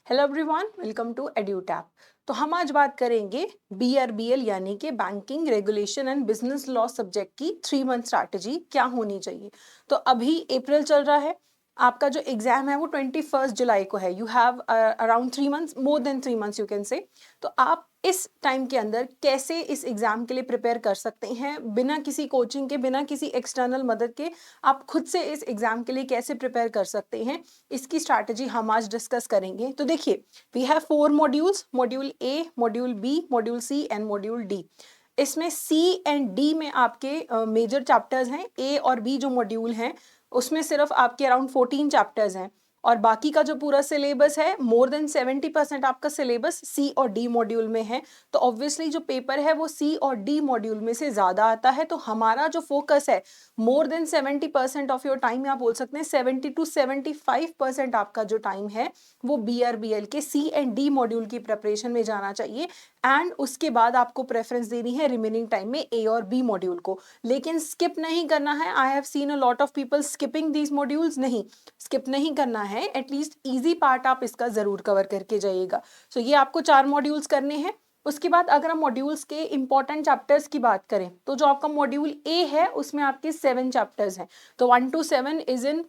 Hello everyone, welcome to Edutap. तो हम आज बात करेंगे बीआरबीएल यानी कि banking regulation and business law subject की 3 मंथ स्ट्रैटेजी क्या होनी चाहिए। तो अभी अप्रैल चल रहा है, आपका जो एग्जाम है वो 21 जुलाई को है। You have around 3 months, more than 3 months you can say. तो आप इस टाइम के अंदर कैसे इस एग्जाम के लिए प्रिपेयर कर सकते हैं बिना किसी कोचिंग के, बिना किसी एक्सटर्नल मदद के। आप खुद से इस एग्जाम के लिए कैसे प्रिपेयर कर सकते हैं, इसकी स्ट्रैटेजी हम आज डिस्कस करेंगे। तो देखिए, we have 4 modules, module A, module B, module C and module D. इसमें सी एंड डी में आपके मेजर चैप्टर्स हैं। ए और बी जो मॉड्यूल हैं उसमें सिर्फ आपके अराउंड 14 चैप्टर्स हैं, और बाकी का जो पूरा सिलेबस है, मोर देन 70% आपका सिलेबस सी और डी मॉड्यूल में है। तो ऑब्वियसली जो पेपर है वो सी और डी मॉड्यूल में से ज़्यादा आता है। तो हमारा जो फोकस है, more than 70% of your time, आप बोल सकते हैं 70 to 75% आपका जो टाइम है वो बीआरबीएल के सी एंड डी मॉड्यूल की प्रिपरेशन में जाना चाहिए। एंड उसके बाद आपको प्रेफरेंस देनी है रिमेनिंग टाइम में ए और बी मॉड्यूल को। लेकिन स्किप नहीं करना है। I have seen a lot of people skipping these modules. नहीं, स्किप नहीं करना है। एटलीस्ट इजी पार्ट आप इसका जरूर कवर करके जाइएगा। सो ये आपको 4 मॉड्यूल्स करने हैं। उसके बाद अगर हम मॉड्यूल्स के इंपॉर्टेंट चैप्टर्स की बात करें तो जो आपका मॉड्यूल ए है उसमें आपके 7 चैप्टर्स हैं। तो 1 to 7 is in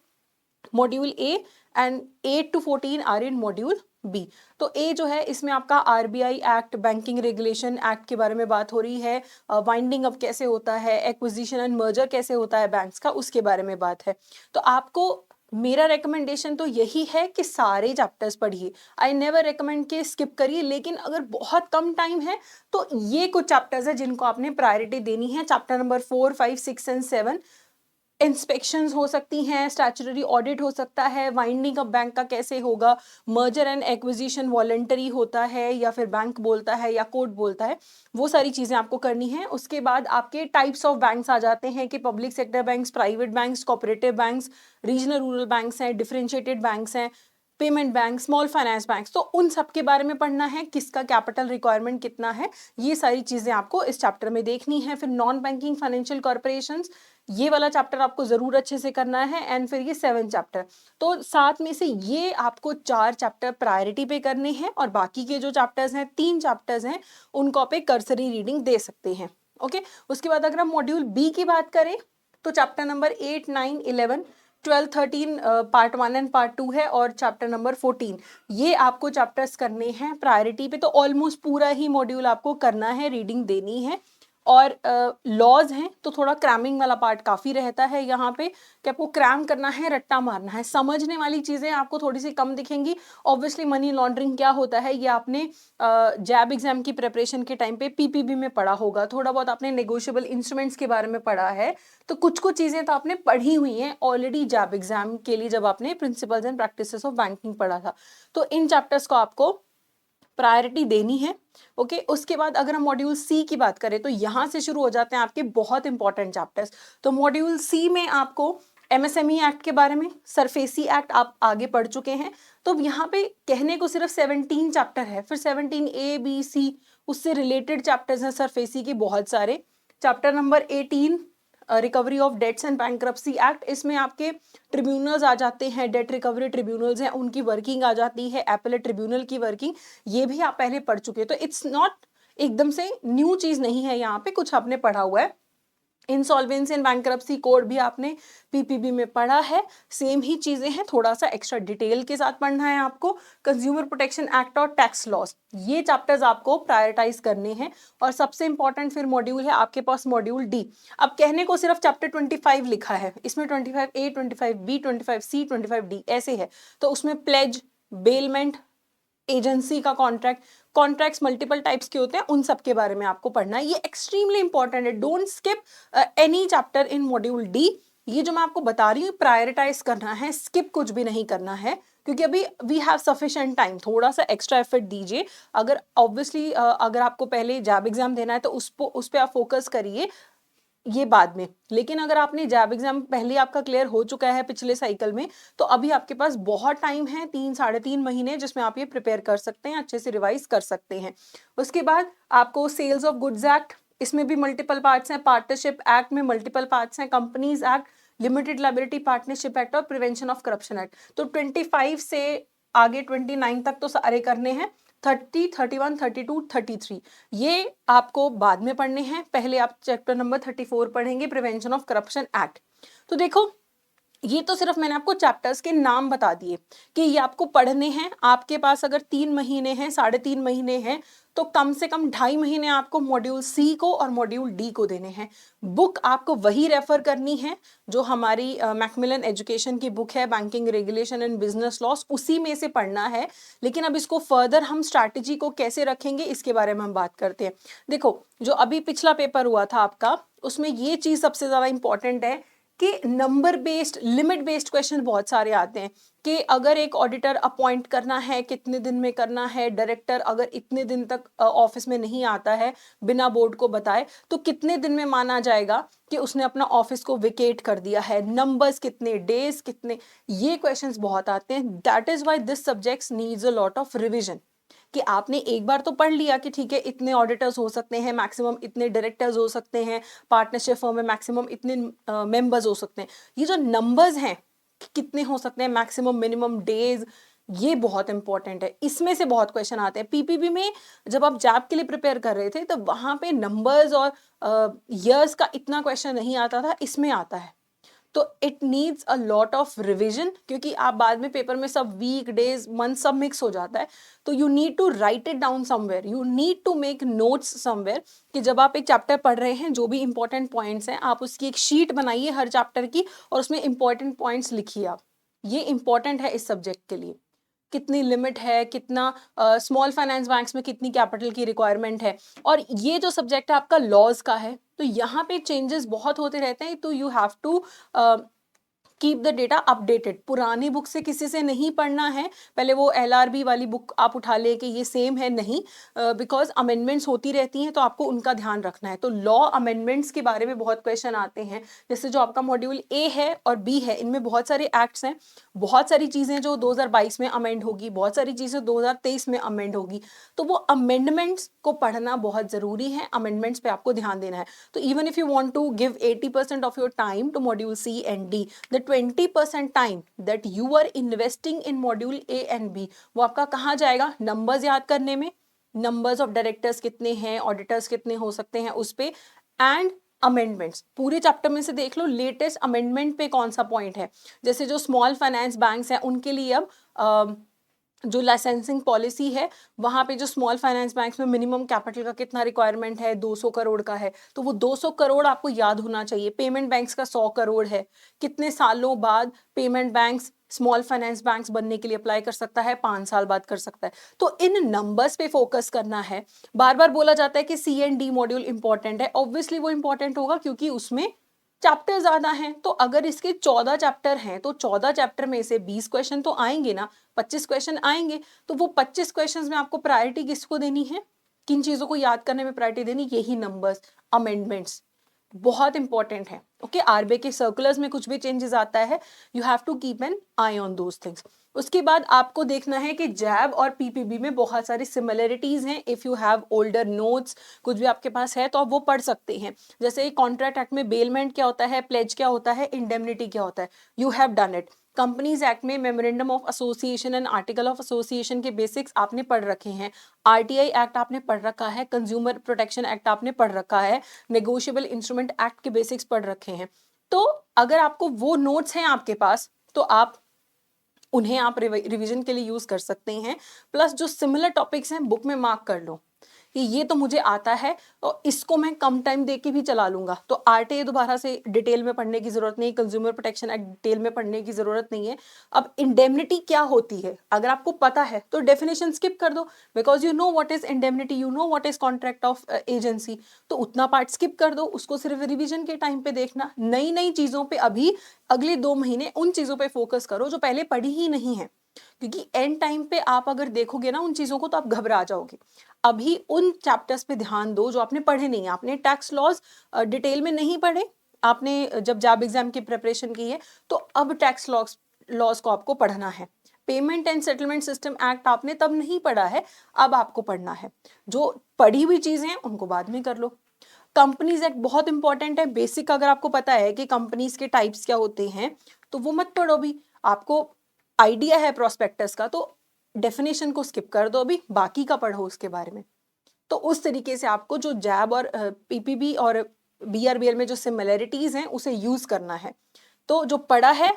module A and 8 to 14 are in module B. तो ए जो है इसमें आपका RBI act, banking regulation act के बारे में बात हो रही है। वाइंडिंग अप कैसे होता है, एक्विजिशन एंड मर्जर कैसे होता है बैंक्स का, उसके बारे में बात है। तो आपको मेरा रिकमेंडेशन तो यही है कि सारे चैप्टर्स पढ़िए। आई नेवर रिकमेंड के स्किप करिए। लेकिन अगर बहुत कम टाइम है तो ये कुछ चैप्टर्स है जिनको आपने प्रायोरिटी देनी है। Chapter number 4, 5, 6 and 7। इंस्पेक्शंस हो सकती हैं, स्टैट्यूटरी ऑडिट हो सकता है, वाइंडिंग अप बैंक का कैसे होगा, मर्जर एंड एक्विजिशन वॉलंटरी होता है या फिर बैंक बोलता है या कोर्ट बोलता है, वो सारी चीज़ें आपको करनी है। उसके बाद आपके टाइप्स ऑफ बैंक्स आ जाते हैं कि public sector banks, private banks, cooperative banks, regional rural banks हैं, डिफरेंशिएटेड बैंक्स हैं, payment bank, small finance banks. तो उन सब के बारे में पढ़ना है, किसका कैपिटल रिक्वायरमेंट कितना है, ये सारी चीज़ें आपको इस चैप्टर में देखनी है। फिर नॉन बैंकिंग फाइनेंशियल कॉर्पोरेशंस, ये वाला चैप्टर आपको जरूर अच्छे से करना है। एंड फिर ये 7 चैप्टर। तो साथ में से ये आपको 4 चैप्टर प्रायोरिटी पे करने हैं, और बाकी के जो चैप्टर्स हैं, 3 चैप्टर्स हैं, उनको आप एक कर्सरी रीडिंग दे सकते हैं। ओके। उसके बाद अगर हम मॉड्यूल बी की बात करें तो chapter number 8, 9, 11, 12, 13 part 1 and part 2 है, और चैप्टर नंबर 14, ये आपको चैप्टर्स करने हैं प्रायोरिटी पे। तो ऑलमोस्ट पूरा ही मॉड्यूल आपको करना है, रीडिंग देनी है। और लॉज हैं तो थोड़ा क्रैमिंग वाला पार्ट काफ़ी रहता है यहाँ पे, कि आपको क्रैम करना है, रट्टा मारना है। समझने वाली चीज़ें आपको थोड़ी सी कम दिखेंगी। ऑब्वियसली मनी लॉन्ड्रिंग क्या होता है ये आपने जैब एग्जाम की प्रिपरेशन के टाइम पे पीपीबी में पढ़ा होगा। थोड़ा बहुत आपने नेगोशिएबल इंस्ट्रूमेंट्स के बारे में पढ़ा है। तो कुछ कुछ चीज़ें तो आपने पढ़ी हुई हैं ऑलरेडी जैब एग्जाम के लिए, जब आपने principles and practices of banking पढ़ा था। तो इन चैप्टर्स को आपको प्रायोरिटी देनी है। ओके। उसके बाद अगर हम मॉड्यूल सी की बात करें तो यहाँ से शुरू हो जाते हैं आपके बहुत इंपॉर्टेंट चैप्टर्स। तो मॉड्यूल सी में आपको एमएसएमई एक्ट के बारे में, सरफेसी एक्ट आप आगे पढ़ चुके हैं। तो यहाँ पे कहने को सिर्फ 17 चैप्टर है। फिर 17 ए बी सी, उससे रिलेटेड चैप्टर्स हैं सरफेसी के बहुत सारे। Chapter number 18 recovery of debts and bankruptcy act, इसमें आपके ट्रिब्यूनल्स आ जाते हैं, डेट रिकवरी ट्रिब्यूनल्स हैं, उनकी वर्किंग आ जाती है, एपेलेट ट्रिब्यूनल की वर्किंग, ये भी आप पहले पढ़ चुके हैं। तो इट्स नॉट एकदम से न्यू चीज नहीं है, यहाँ पे कुछ आपने पढ़ा हुआ है। इंसॉल्वेंसी एंड बैंक्रप्सी कोड भी आपने पीपीबी में पढ़ा है। सेम ही चीजें हैं, थोड़ा सा एक्स्ट्रा डिटेल के साथ पढ़ना है आपको। कंज्यूमर प्रोटेक्शन एक्ट और टैक्स लॉस, ये चैप्टर्स आपको प्रायोरिटाइज करने हैं। और सबसे इंपॉर्टेंट फिर मॉड्यूल है आपके पास मॉड्यूल डी। अब कहने को सिर्फ चैप्टर 25 लिखा है, इसमें 25A, 25B, 25C, 25D ऐसे है। तो उसमें प्लेज, बेलमेंट, एजेंसी का कॉन्ट्रैक्ट, कॉन्ट्रैक्ट्स मल्टीपल टाइप्स के होते हैं, उन सब के बारे में आपको पढ़ना है। ये एक्सट्रीमली इंपॉर्टेंट है। Don't skip any chapter in module D. ये जो मैं आपको बता रही हूँ प्रायोरिटाइज करना है, स्किप कुछ भी नहीं करना है, क्योंकि अभी वी हैव सफिशिएंट टाइम। थोड़ा सा एक्स्ट्रा एफर्ट दीजिए। अगर ऑब्वियसली अगर आपको पहले जैब एग्जाम देना है तो उस पे आप फोकस करिए, ये बाद में। लेकिन अगर आपने जैब एग्जाम पहले आपका क्लियर हो चुका है पिछले साइकिल में, तो अभी आपके पास बहुत टाइम है, 3 साढ़े 3 महीने, जिसमें आप ये प्रिपेयर कर सकते हैं, अच्छे से रिवाइज कर सकते हैं। उसके बाद आपको सेल्स ऑफ गुड्स एक्ट, इसमें भी मल्टीपल पार्ट्स हैं। पार्टनरशिप एक्ट में मल्टीपल पार्ट्स हैं। Companies act, limited liability partnership act और प्रिवेंशन ऑफ करप्शन एक्ट। तो 25 से आगे 29 तक तो सारे करने हैं, 30, 31, 32, 33 ये आपको बाद में पढ़ने हैं। पहले आप चैप्टर नंबर 34 पढ़ेंगे, प्रिवेंशन ऑफ करप्शन एक्ट। तो देखो ये तो सिर्फ मैंने आपको चैप्टर्स के नाम बता दिए कि ये आपको पढ़ने हैं। आपके पास अगर 3 महीने हैं, 3.5 महीने हैं, तो कम से कम 2.5 महीने आपको मॉड्यूल सी को और मॉड्यूल डी को देने हैं। बुक आपको वही रेफर करनी है जो हमारी मैकमिलन एजुकेशन की बुक है, banking regulation and business loss, उसी में से पढ़ना है। लेकिन अब इसको फर्दर हम स्ट्रैटेजी को कैसे रखेंगे इसके बारे में हम बात करते हैं। देखो जो अभी पिछला पेपर हुआ था आपका, उसमें ये चीज सबसे ज्यादा इंपॉर्टेंट है कि number based, limit based question बहुत सारे आते हैं कि अगर एक ऑडिटर अपॉइंट करना है कितने दिन में करना है, डायरेक्टर अगर इतने दिन तक ऑफिस में नहीं आता है बिना बोर्ड को बताए तो कितने दिन में माना जाएगा कि उसने अपना ऑफिस को वेकेट कर दिया है, नंबर्स कितने, डेज कितने, ये क्वेश्चंस बहुत आते हैं। That is why this subjects needs a lot of revision कि आपने एक बार तो पढ़ लिया कि ठीक है इतने ऑडिटर्स हो सकते हैं, मैक्सिमम इतने डायरेक्टर्स हो सकते हैं, पार्टनरशिप फर्म में मैक्सिमम इतने मेंबर्स हो सकते हैं, ये जो नंबर्स हैं कितने हो सकते हैं, मैक्सिमम मिनिमम डेज, ये बहुत इंपॉर्टेंट है। इसमें से बहुत क्वेश्चन आते हैं। पीपीबी में जब आप जैब के लिए प्रिपेयर कर रहे थे तो वहां पे नंबर्स और ईयर्स का इतना क्वेश्चन नहीं आता था, इसमें आता है। तो it needs a lot of revision क्योंकि आप बाद में पेपर में सब वीक, डेज, मंथ सब मिक्स हो जाता है। तो you need to write it down somewhere, you need to make notes somewhere कि जब आप एक चैप्टर पढ़ रहे हैं जो भी इंपॉर्टेंट पॉइंट्स हैं आप उसकी एक शीट बनाइए हर चैप्टर की और उसमें इंपॉर्टेंट पॉइंट्स लिखिए आप। ये इंपॉर्टेंट है इस सब्जेक्ट के लिए। कितनी लिमिट है, कितना स्मॉल फाइनेंस बैंक्स में कितनी कैपिटल की रिक्वायरमेंट है, और ये जो सब्जेक्ट है आपका लॉज का है तो यहाँ पे चेंजेस बहुत होते रहते हैं। तो you have to keep the data updated. पुरानी बुक से किसी से नहीं पढ़ना है, पहले वो एलआरबी वाली बुक आप उठा ले कि ये सेम है, नहीं, बिकॉज अमेंडमेंट्स होती रहती हैं तो आपको उनका ध्यान रखना है। तो लॉ अमेंडमेंट्स के बारे में बहुत क्वेश्चन आते हैं, जैसे जो आपका मॉड्यूल ए है और बी है इनमें बहुत सारे एक्ट्स हैं, बहुत सारी चीजें जो 2022 में अमेंड होगी, बहुत सारी चीजें 2023 में अमेंड होगी। तो वो अमेंडमेंट्स को पढ़ना बहुत जरूरी है, अमेंडमेंट्स पे आपको ध्यान देना है। तो even if you want to give 80% of your time to module C and D, the 20% time that you are investing in module A and B, वो आपका कहाँ जाएगा, नंबर्स याद करने में, नंबर्स ऑफ डायरेक्टर्स कितने हैं, ऑडिटर्स कितने हो सकते हैं उस पे, एंड अमेंडमेंट्स। पूरे चैप्टर में से देख लो लेटेस्ट अमेंडमेंट पे कौन सा पॉइंट है। जैसे जो स्मॉल फाइनेंस बैंक्स हैं उनके लिए अब जो लाइसेंसिंग पॉलिसी है वहां पे जो स्मॉल फाइनेंस बैंक्स में मिनिमम कैपिटल का कितना रिक्वायरमेंट है, 200 करोड़ का है, तो वो 200 करोड़ आपको याद होना चाहिए। पेमेंट बैंक्स का 100 करोड़ है, कितने सालों बाद payment banks small finance banks बनने के लिए अप्लाई कर सकता है, 5 साल बाद कर सकता है। तो इन नंबर्स पे फोकस करना है। बार बार बोला जाता है कि सी एंड डी मॉड्यूल इंपॉर्टेंट है, ऑब्वियसली वो इंपॉर्टेंट होगा क्योंकि उसमें चैप्टर ज्यादा हैं। तो अगर इसके 14 चैप्टर हैं तो 14 चैप्टर में से 20 क्वेश्चन तो आएंगे ना, 25 क्वेश्चन आएंगे। तो वो 25 क्वेश्चंस में आपको प्रायोरिटी किसको देनी है, किन चीजों को याद करने में प्रायोरिटी देनी, यही नंबर्स, अमेंडमेंट्स बहुत इंपॉर्टेंट है। ओके, आरबीआई के सर्कुलर्स में कुछ भी चेंजेस आता है, you have to keep an eye on those things. उसके बाद आपको देखना है कि जैब और पीपीबी में बहुत सारी सिमिलरिटीज हैं। If you have older notes, कुछ भी आपके पास है तो आप वो पढ़ सकते हैं। जैसे कॉन्ट्रैक्ट एक्ट में बेलमेंट क्या होता है, प्लेज क्या होता है, इंडेमनिटी क्या होता है, you have done it. Companies act में memorandum of association and article of association के बेसिक्स आपने पढ़ रखे हैं। आरटीआई एक्ट आपने पढ़ रखा है, कंज्यूमर प्रोटेक्शन एक्ट आपने पढ़ रखा है, नेगोशिएबल इंस्ट्रूमेंट एक्ट के बेसिक्स पढ़ रखे हैं। तो अगर आपको वो नोट्स हैं आपके पास तो आप उन्हें आप रिवीजन के लिए यूज कर सकते हैं। प्लस जो सिमिलर टॉपिक्स हैं बुक में मार्क कर लो कि ये तो मुझे आता है और इसको मैं कम टाइम दे के भी चला लूंगा। तो आरटीआई दोबारा से डिटेल में पढ़ने की जरूरत नहीं, कंज्यूमर प्रोटेक्शन एक्ट डिटेल में पढ़ने की जरूरत नहीं है। अब इंडेमनिटी क्या होती है अगर आपको पता है तो डेफिनेशन स्किप कर दो, because you know what is indemnity, you know what is contract of agency. तो उतना पार्ट स्किप कर दो, उसको सिर्फ रिविजन के टाइम पे देखना। नई नई चीजों पे अभी अगले 2 महीने उन चीजों पे फोकस करो जो पहले पढ़ी ही नहीं है, क्योंकि एंड टाइम पे आप अगर देखोगे ना उन चीजों को तो आप घबरा जाओगे। अभी उन चैप्टर्स पे ध्यान दो जो आपने पढ़े नहीं। आपने टैक्स लॉज डिटेल में नहीं पढ़े, आपने जब जॉब एग्जाम की प्रिपरेशन की है तो अब टैक्स लॉज को आपको पढ़ना है। Payment and settlement system act आपने तब नहीं पढ़ा है, अब आपको पढ़ना है। जो पढ़ी हुई चीजें हैं उनको बाद में कर लो। कंपनीज एक्ट बहुत इंपॉर्टेंट है, बेसिक अगर आपको पता है कि कंपनीज के टाइप्स क्या होते हैं तो वो मत पढ़ो भी। आपको आइडिया है प्रोस्पेक्टस का तो डेफिनेशन को स्किप कर दो, अभी बाकी का पढ़ो उसके बारे में। तो उस तरीके से आपको जो जैब और पीपीबी और बीआरबीएल में जो सिमिलरिटीज हैं उसे यूज करना है। तो जो पढ़ा है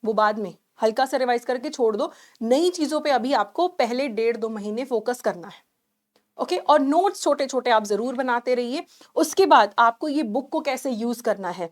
वो बाद में हल्का सा रिवाइज करके छोड़ दो, नई चीजों पे अभी आपको पहले 1.5-2 महीने फोकस करना है। ओके, और नोट्स छोटे छोटे आप जरूर बनाते रहिए। उसके बाद आपको ये बुक को कैसे यूज करना है।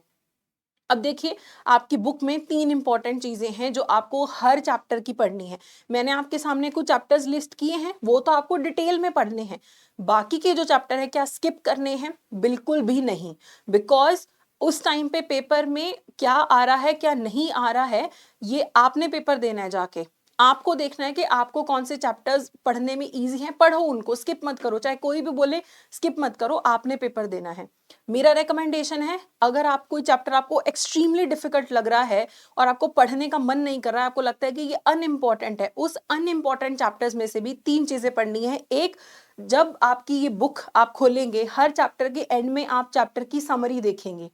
अब देखिए, आपकी बुक में 3 इंपॉर्टेंट चीजें हैं जो आपको हर चैप्टर की पढ़नी है। मैंने आपके सामने कुछ चैप्टर्स लिस्ट किए हैं, वो तो आपको डिटेल में पढ़ने हैं। बाकी के जो चैप्टर है क्या स्किप करने हैं? बिल्कुल भी नहीं, बिकॉज उस टाइम पे पेपर में क्या आ रहा है क्या नहीं आ रहा है, ये आपने पेपर देना है जाके। आपको देखना है कि आपको कौन से चैप्टर्स पढ़ने में इजी हैं, पढ़ो उनको, स्किप मत करो। चाहे कोई भी बोले स्किप मत करो, आपने पेपर देना है। मेरा रेकमेंडेशन है, अगर आप कोई चैप्टर आपको एक्सट्रीमली डिफिकल्ट लग रहा है और आपको पढ़ने का मन नहीं कर रहा है, आपको लगता है कि ये अनइम्पॉर्टेंट है, उस अनइम्पॉर्टेंट चैप्टर्स में से भी 3 चीजें पढ़नी है। एक, जब आपकी ये बुक आप खोलेंगे, हर चैप्टर के एंड में आप चैप्टर की समरी देखेंगे,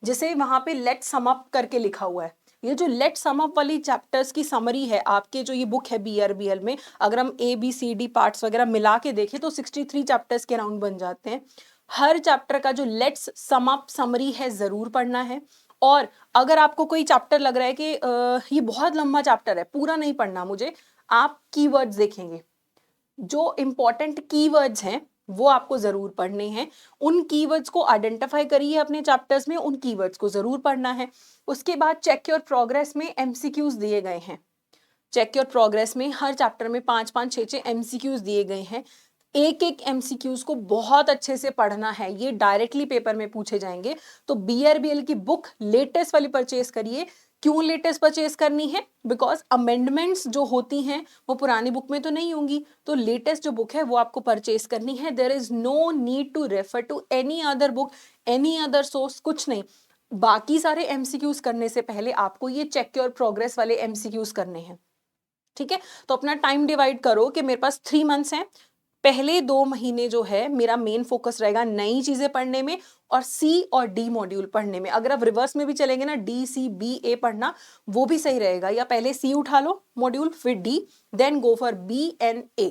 जैसे वहां पे लेट सम अप करके लिखा हुआ है। ये जो लेट सम अप वाली चैप्टर्स की समरी है आपके जो ये बुक है बीआरबीएल में, अगर हम ABCD पार्ट्स वगैरह मिला के देखें तो 63 चैप्टर्स के राउंड बन जाते हैं। हर चैप्टर का जो लेट्स सम अप समरी है जरूर पढ़ना है। और अगर आपको कोई चैप्टर लग रहा है कि ये बहुत लंबा चैप्टर है, पूरा नहीं पढ़ना मुझे, आप कीवर्ड्स देखेंगे। जो इंपॉर्टेंट कीवर्ड्स हैं वो आपको जरूर पढ़ने हैं। उन कीवर्ड्स को आइडेंटिफाई करिए अपने चैप्टर्स में, उन कीवर्ड्स को जरूर पढ़ना है। उसके बाद चेक योर प्रोग्रेस में एमसीक्यूज दिए गए हैं। चेक योर प्रोग्रेस में हर चैप्टर में 5-5, 6-6 एमसीक्यूज दिए गए हैं। एक एक एमसीक्यूज को बहुत अच्छे से पढ़ना है, ये डायरेक्टली पेपर में पूछे जाएंगे। तो बीआरबीएल की बुक लेटेस्ट वाली परचेज करिए। क्यों लेटेस्ट परचेज करनी है? बिकॉज अमेंडमेंट्स जो होती हैं वो पुरानी बुक में तो नहीं होंगी, तो लेटेस्ट जो बुक है वो आपको परचेज करनी है। There is no need to refer to any other book, any other source, कुछ नहीं। बाकी सारे एमसीक्यूज करने से पहले आपको ये चेक योर प्रोग्रेस वाले एमसीक्यूज करने हैं। ठीक है, तो अपना टाइम डिवाइड करो कि मेरे पास 3 मंथ्स हैं। पहले 2 महीने जो है मेरा मेन फोकस रहेगा नई चीजें पढ़ने में और C और D मॉड्यूल पढ़ने में। अगर आप रिवर्स में भी चलेंगे ना, D, C, B, A पढ़ना, वो भी सही रहेगा। या पहले C उठा लो मॉड्यूल, फिर D, then go for B and A।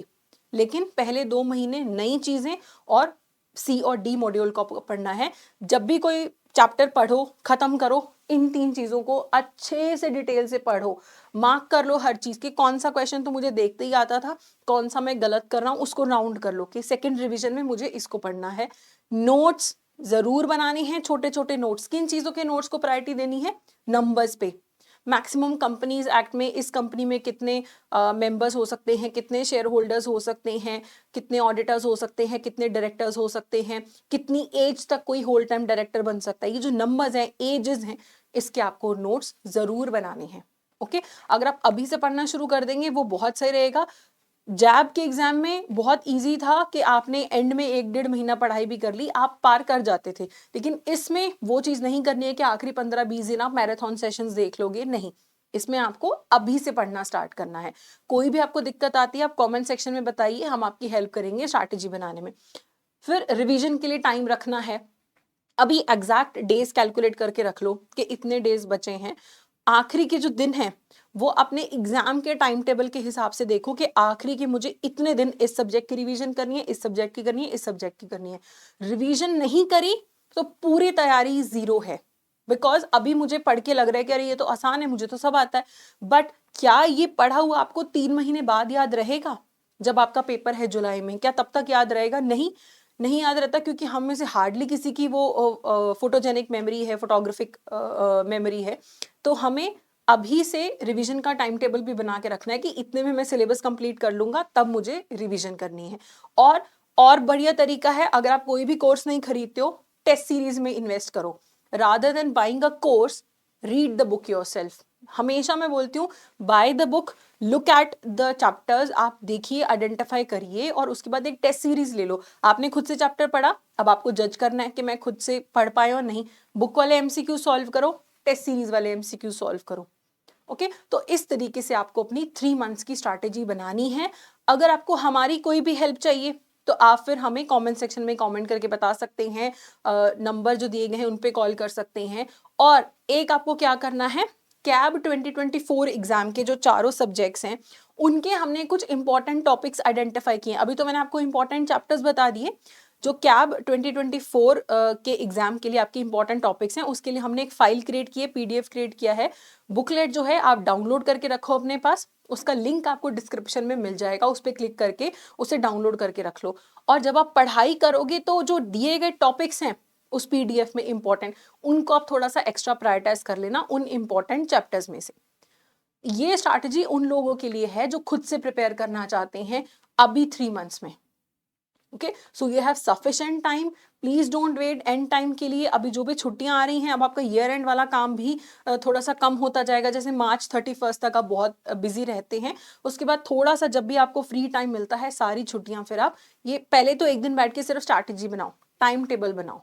लेकिन पहले 2 महीने नई चीजें और C और D मॉड्यूल को पढ़ना है। जब भी कोई चैप्टर पढ़ो, खत्म करो, इन 3 चीजों को अच्छे से डिटेल से पढ़ो। मार्क कर लो हर चीज के, कौन सा क्वेश्चन तो मुझे देखते ही आता था, कौन सा मैं गलत कर रहा हूं, उसको राउंड कर लो कि सेकंड रिवीजन में मुझे इसको पढ़ना है। नोट्स जरूर बनाने हैं, छोटे छोटे नोट्स। किन चीजों के नोट्स को प्रायोरिटी देनी है? नंबर्स पे। मैक्सिमम कंपनीज एक्ट में इस कंपनी में कितने मेंबर्स हो सकते हैं, कितने शेयर होल्डर्स हो सकते हैं, कितने ऑडिटर्स हो सकते हैं, कितने डायरेक्टर्स हो सकते हैं, कितनी एज तक कोई होल टाइम डायरेक्टर बन सकता है। ये जो नंबर्स हैं, एजेस हैं, इसके आपको नोट्स जरूर बनाने हैं। ओके, अगर आप अभी से पढ़ना शुरू कर देंगे वो बहुत सही रहेगा। जैब के एग्जाम में बहुत इजी था कि आपने एंड में 1-1.5 महीना पढ़ाई भी कर ली, आप पार कर जाते थे। लेकिन इसमें वो चीज नहीं करनी है कि आखिरी 15-20 दिन आप मैराथन सेशंस देख लोगे, नहीं। इसमें आपको अभी से पढ़ना स्टार्ट करना है। कोई भी आपको दिक्कत आती है आप कमेंट सेक्शन में बताइए, हम आपकी हेल्प करेंगे स्ट्रैटेजी बनाने में। फिर रिवीजन के लिए टाइम रखना है। अभी एग्जैक्ट डेज कैलकुलेट करके रख लो कि इतने डेज बचे हैं। आखिरी के जो दिन है वो अपने एग्जाम के टाइम टेबल के हिसाब से देखो कि आखिरी के मुझे इतने दिन इस सब्जेक्ट की रिवीजन करनी है, इस सब्जेक्ट की करनी है, इस सब्जेक्ट की करनी है। रिवीजन नहीं करी तो पूरी तैयारी जीरो है। बिकॉज अभी मुझे पढ़ के लग रहा है कि अरे ये तो आसान है, मुझे तो सब आता है, बट क्या ये पढ़ा हुआ आपको 3 महीने बाद याद रहेगा? जब आपका पेपर है जुलाई में, क्या तब तक याद रहेगा? नहीं, नहीं याद रहता, क्योंकि हम में से हार्डली किसी की वो फोटोजेनिक मेमोरी है, फोटोग्राफिक मेमोरी है। तो हमें अभी से रिवीजन का टाइम टेबल भी बना के रखना है कि इतने में मैं सिलेबस कंप्लीट कर लूंगा, तब मुझे रिवीजन करनी है। और बढ़िया तरीका है, अगर आप कोई भी कोर्स नहीं खरीदते हो, टेस्ट सीरीज में इन्वेस्ट करो। Rather than buying a course, read the book yourself. हमेशा मैं बोलती हूँ, by the book, look at the chapters, आप देखिए, आइडेंटिफाई करिए, और उसके बाद एक टेस्ट सीरीज ले लो। आपने खुद से चैप्टर पढ़ा, अब आपको जज करना है कि मैं खुद से पढ़ पाए और नहीं। बुक वाले एमसीक्यू सॉल्व करो, टेस्ट सीरीज वाले एमसीक्यू सॉल्व करो। ओके, तो इस तरीके से आपको अपनी 3 मंथ्स की स्ट्रैटेजी बनानी है। अगर आपको हमारी कोई भी हेल्प चाहिए तो आप फिर हमें कमेंट सेक्शन में कमेंट करके बता सकते हैं, नंबर जो दिए गए हैं उन पे कॉल कर सकते हैं। और एक आपको क्या करना है, कैब 2024 एग्जाम के जो चारों सब्जेक्ट्स हैं उनके हमने कुछ इंपॉर्टेंट टॉपिक्स आइडेंटिफाई किए। अभी तो मैंने आपको इंपॉर्टेंट चैप्टर्स बता दिए जो कैब 2024 के एग्जाम के लिए आपके इंपॉर्टेंट टॉपिक्स हैं। उसके लिए हमने एक फाइल क्रिएट की है, पीडीएफ क्रिएट किया है। बुकलेट जो है आप डाउनलोड करके रखो अपने पास, उसका लिंक आपको डिस्क्रिप्शन में मिल जाएगा, उस पर क्लिक करके उसे डाउनलोड करके रख लो। और जब आप पढ़ाई करोगे तो जो दिए गए टॉपिक्स हैं उस पीडीएफ में इंपॉर्टेंट, उनको आप थोड़ा सा एक्स्ट्रा प्रायोरिटाइज कर लेना उन इंपॉर्टेंट चैप्टर्स में से। ये स्ट्रैटेजी उन लोगों के लिए है जो खुद से प्रिपेयर करना चाहते हैं अभी 3 मंथ्स में। Okay, so you have sufficient time, please don't wait end time के लिए। अभी जो भी छुट्टियां आ रही हैं, अब आपका ईयर एंड वाला काम भी थोड़ा सा कम होता जाएगा। जैसे मार्च 31 तक आप बहुत बिजी रहते हैं, उसके बाद थोड़ा सा जब भी आपको फ्री टाइम मिलता है, सारी छुट्टियां फिर आप ये पहले तो एक दिन बैठ के सिर्फ स्ट्रैटेजी बनाओ, टाइम टेबल बनाओ।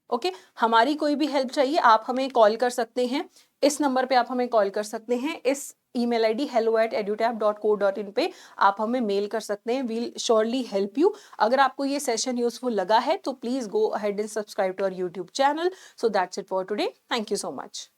ओके, हमारी कोई भी हेल्प चाहिए आप हमें कॉल कर सकते हैं, इस नंबर पे आप हमें कॉल कर सकते हैं, इस ईमेल आईडी hello@edutab.co.in पे आप हमें मेल कर सकते हैं। We'll surely help you. अगर आपको ये सेशन यूजफुल लगा है तो please go ahead and subscribe to our YouTube channel. So that's it for today, thank you so much.